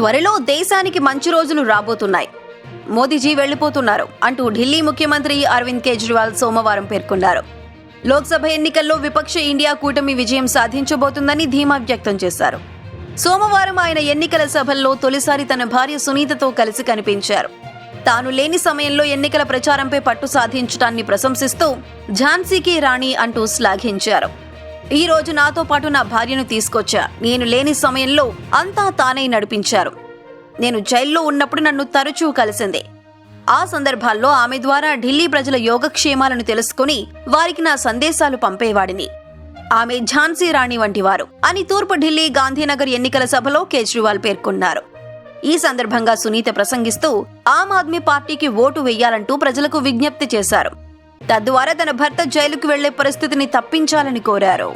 త్వరలో దేశానికి మంచి రోజులు రాబోతున్నాయి, మోదీజీ వెళ్లిపోతున్నారు అంటూ ఢిల్లీ ముఖ్యమంత్రి అరవింద్ కేజ్రీవాల్ సోమవారం పేర్కొన్నారు. లోక్సభ ఎన్నికల్లో విపక్ష ఇండియా కూటమి విజయం సాధించబోతుందని ధీమా వ్యక్తం చేశారు. సోమవారం ఆయన ఎన్నికల సభల్లో తొలిసారి తన భార్య సునీతతో కలిసి కనిపించారు. తాను లేని సమయంలో ఎన్నికల ప్రచారంపై పట్టు సాధించడాన్ని ప్రశంసిస్తూ ఝాన్సీకి రాణి అంటూ శ్లాఘించారు. ఈ రోజు నాతో పాటు నా భార్యను తీసుకొచ్చా. నేను లేని సమయంలో అంతా తానే నడిపించారు. నేను జైల్లో ఉన్నప్పుడు నన్ను తరచూ కలిసింది. ఆ సందర్భాల్లో ఆమె ద్వారా ఢిల్లీ ప్రజల యోగక్షేమాలను తెలుసుకుని వారికి నా సందేశాలు పంపేవాడిని. ఆమె ఝాన్సీ రాణి వంటివారు అని తూర్పు ఢిల్లీ గాంధీనగర్ ఎన్నికల సభలో కేజ్రీవాల్ పేర్కొన్నారు. ఈ సందర్భంగా సునీత ప్రసంగిస్తూ ఆమ్ ఆద్మీ పార్టీకి ఓటు వెయ్యాలంటూ ప్రజలకు విజ్ఞప్తి చేశారు. తద్వారా తన భర్త జైలుకు వెళ్లే పరిస్థితిని తప్పించాలని కోరారు.